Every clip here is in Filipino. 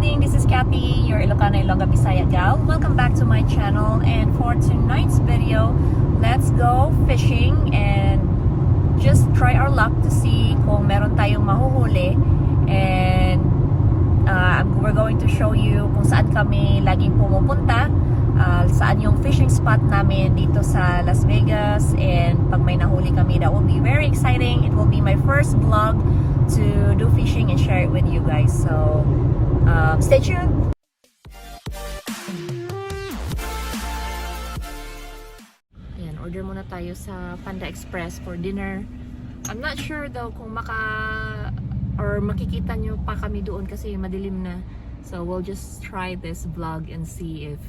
evening, this is Kathy, your Ilocano Ilongga Bisaya gal. Welcome back to my channel, and for tonight's video, let's go fishing and just try our luck to see kung meron tayong mahuhuli. And we're going to show you kung saan kami laging pumupunta, saan yung fishing spot namin dito sa Las Vegas. And pag may nahuli kami, that will be very exciting. It will be my first vlog to do fishing and share it with you guys. So stay tuned. Ayan, order muna tayo sa Panda Express for dinner. I'm not sure though kung makikita nyo pa kami doon kasi madilim na. So we'll just try this vlog and see if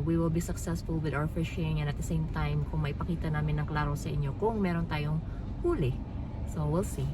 we will be successful with our fishing, and at the same time kung maipakita namin ng klaro sa inyo kung meron tayong huli. So we'll see.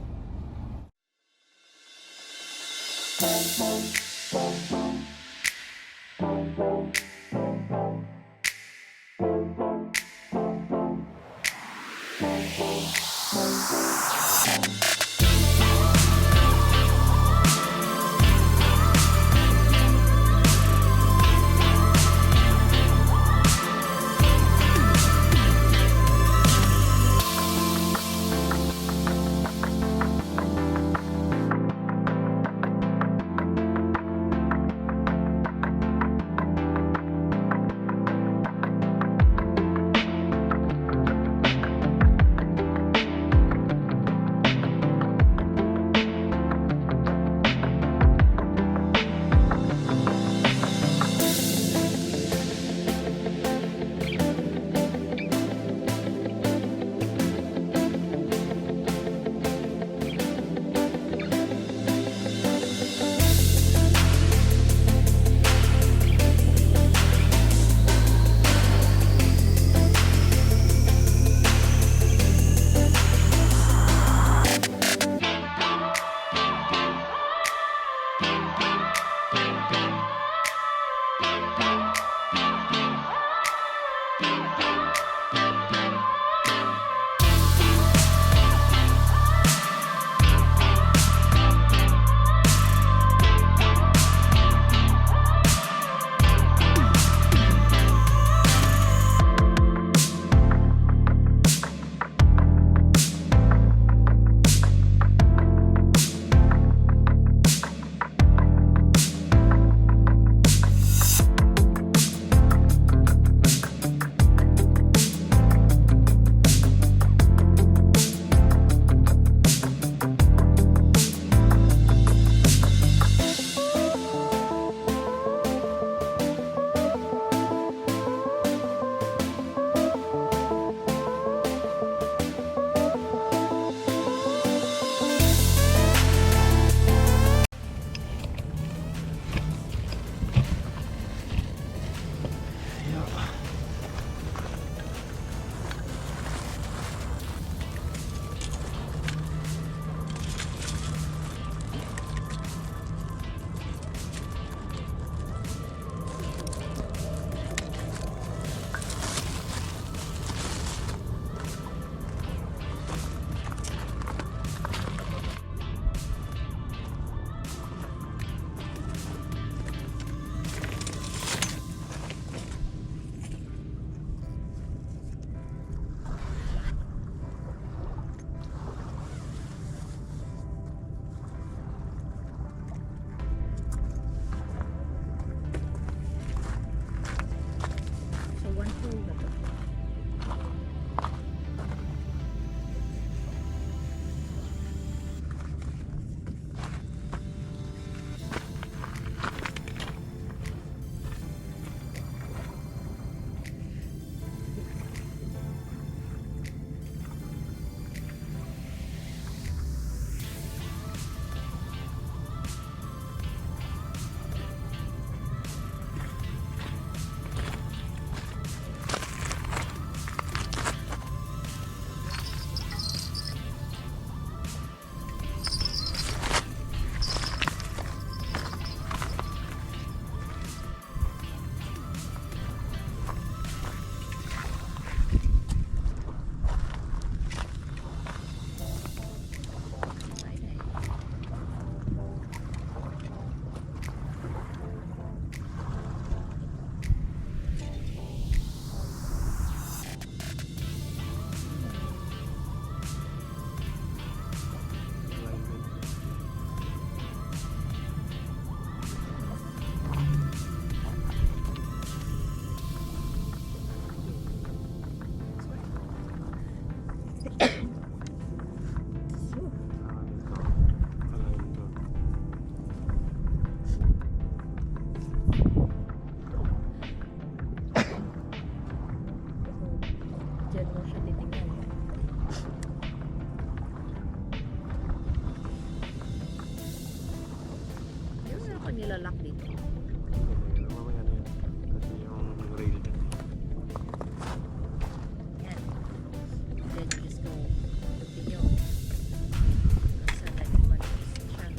nilalak dito? Mamaya na yan. Kasi yung rail niya. Yan. Then you just go continue. Sa next one station.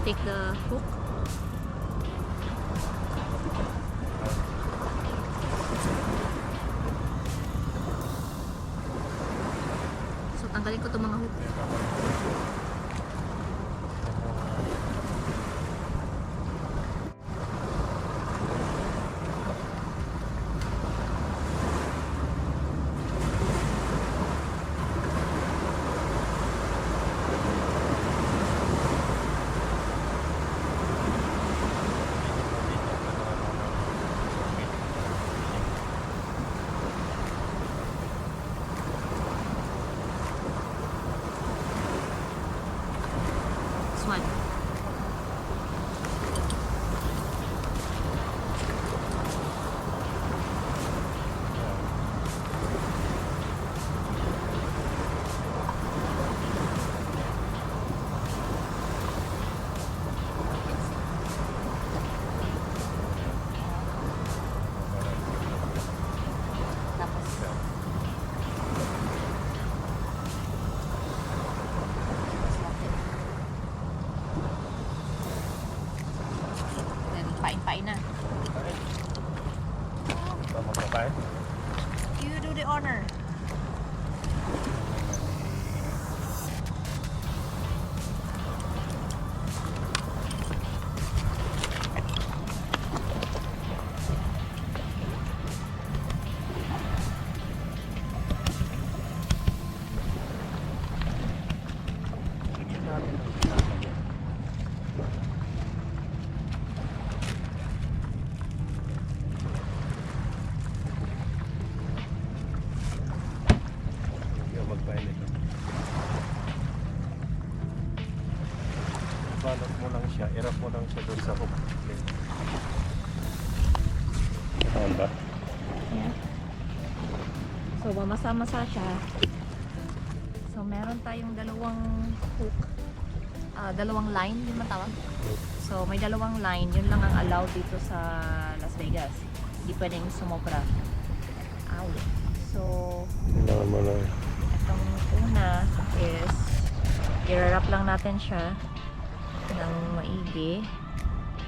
take the hook. So tanggalin ko itong mga hook. This one. Tapos, then pain-pain na. Tama pa tayo. You do the honor. Lagyan natin ang ginagawa. Hindi ako magpainit. Balot mo lang siya, irap mo lang siya doon sa hook. Saan ba? Yeah. So, mamasa-masa siya. So, meron tayong dalawang hook. Dalawang line, yun matawag. So, may dalawang line. Yun lang ang allowed dito sa Las Vegas. Hindi pwedeng sumobra. Ow. So, Kailangan mo lang. itong una is i-wrap lang natin siya ng maigi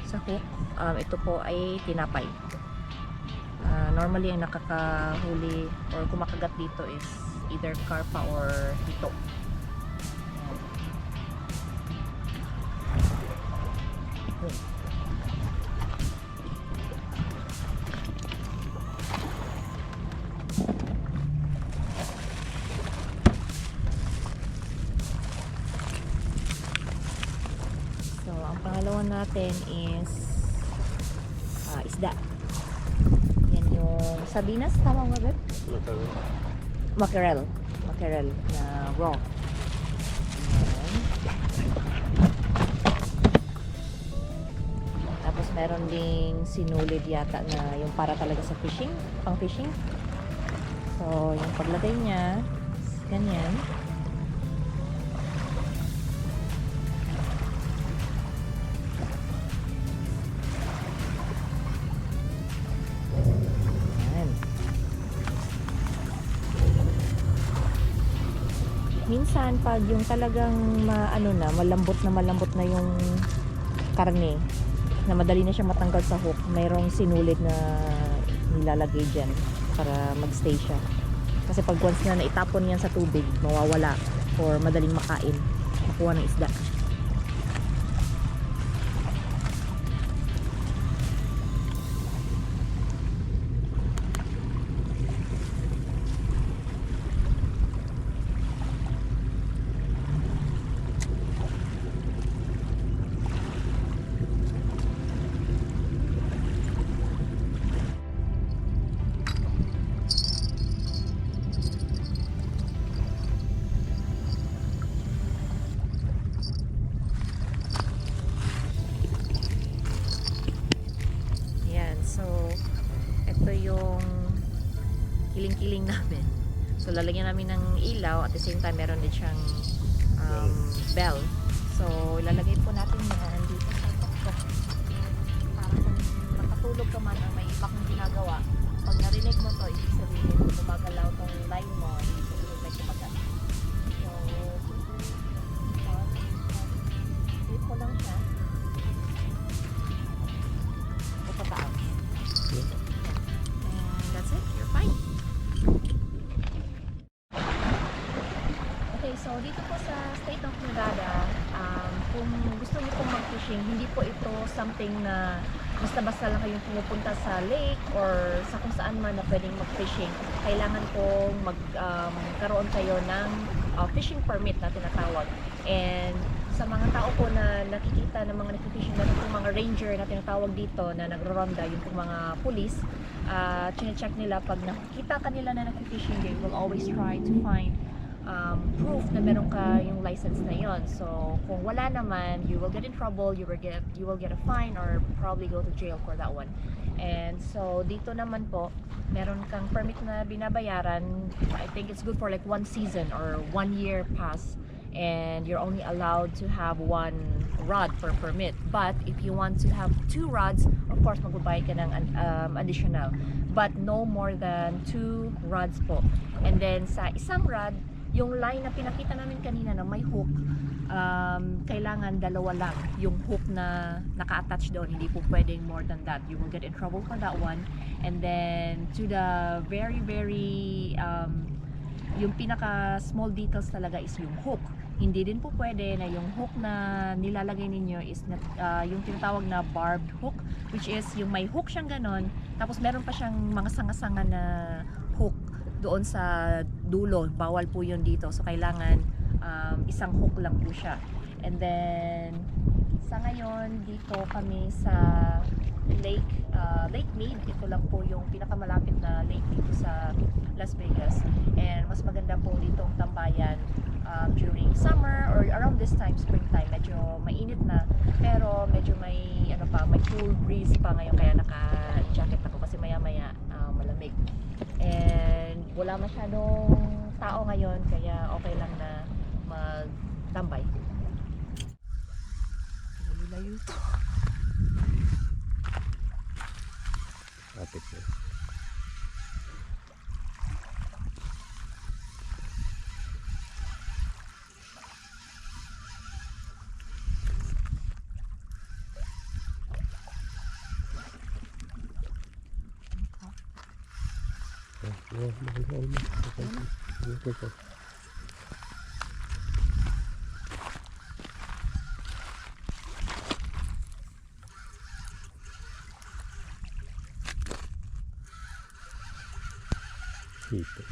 sa hook. Ito po ay tinapay. Normally ang nakakahuli or kumakagat dito is either carpa or hito. Ayan. So, ang pangalawa natin is isda. Yan yung sardinas, tama ba, Beb? Mackerel. Mackerel na raw. Ayan. Tapos meron ding sinulid yata na yung para talaga sa fishing, pang fishing. So, yung paglagay niya, ganyan. Ayan. Minsan pag yung talagang malambot na yung karne na madali na siya matanggal sa hook, mayroong sinulid na nilalagay dyan para magstay siya. Kasi pag once na naitapon yan sa tubig, mawawala or madaling makain, makuha ng isda. So, ito yung kiling-kiling namin. So, lalagyan namin ng ilaw at the same time meron din siyang bell. So, ilalagay po natin yan dito sa tuktok. Para kung makatulog ka man or may iba kang ginagawa, pag narinig mo to, ibig sabihin gumagalaw tong line mo, ibig sabihin may kumagat. So, hit ko lang siya. Sangada, kung gusto niyo pong mag-fishing, hindi po ito something na basta-basta lang kayong pumupunta sa lake or sa kung saan man na pwedeng mag-fishing. Kailangan pong magkaroon kayo ng fishing permit na tinatawag. And sa mga tao po na nakikita ng mga nag-fishing, na yung mga ranger na tinatawag dito na nagro-ronda, yung pong mga police, chine-check nila pag nakikita kanila na nag-fishing, they will always try to find proof na meron ka yung license na yon. So kung wala naman, you will get in trouble, you will get a fine or probably go to jail for that one. And so dito naman po, meron kang permit na binabayaran. I think it's good for like 1 season or 1 year pass, and you're only allowed to have 1 rod per permit. But if you want to have 2 rods, of course magbabayad ka ng additional, but no more than 2 rods po. And then sa isang rod, yung line na pinakita namin kanina na may hook, kailangan 2 lang yung hook na naka-attach doon. Hindi po pwedeng more than that. You will get in trouble for that one. And then to the very yung pinaka small details talaga is yung hook. Hindi din po pwede na yung hook na nilalagay ninyo is yung tinatawag na barbed hook, which is yung may hook siyang ganon, tapos meron pa siyang mga sanga-sanga na hook doon sa dulo. Bawal po yun dito. So kailangan isang hook lang po siya. And then sa ngayon dito kami sa Lake Mead. Ito lang po yung pinakamalapit na lake dito sa Las Vegas. And mas maganda po dito ang tambayan during summer or around this time, springtime. Medyo mainit na, pero medyo may may cool breeze pa ngayon, kaya naka-jacket ako kasi maya-maya malamig. And wala masyadong tao ngayon, kaya okay lang na magtambay. Layo to. Apit na. Dito.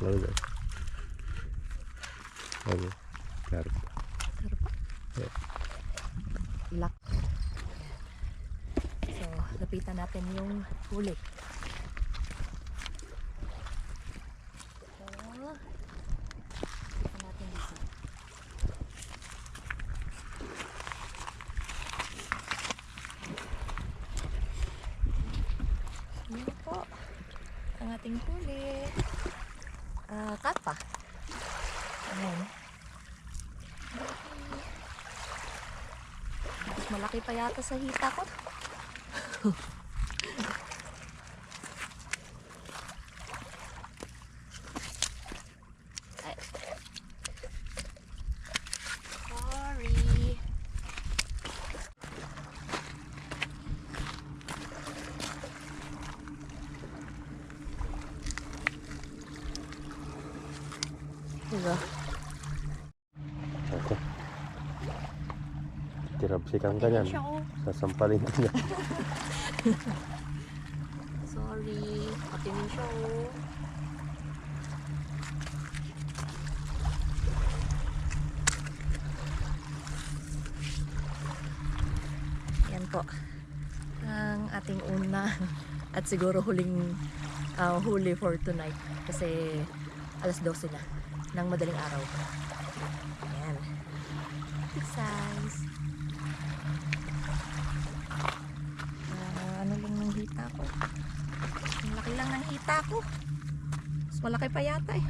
Closer. Okay. Got it. Yeah. Lock. So, lapitan natin yung huli. So, lapitan natin dito. Yan po ang ating huli. Kapa. Ayan. Mas malaki pa yata sa hita ko. Ay. Sorry. Diba? Ako. Tirapsikan ka niyan. Siya, oh. Sasampalin ka niya. Sorry. Patinin siya, oh. Yan po ang ating una at siguro huling huli for tonight, kasi 12:00 na ng madaling araw. Ayan. Big size. Ano lang ng hita ko. Ang laki lang ng hita ko. Mas malaki pa yata eh.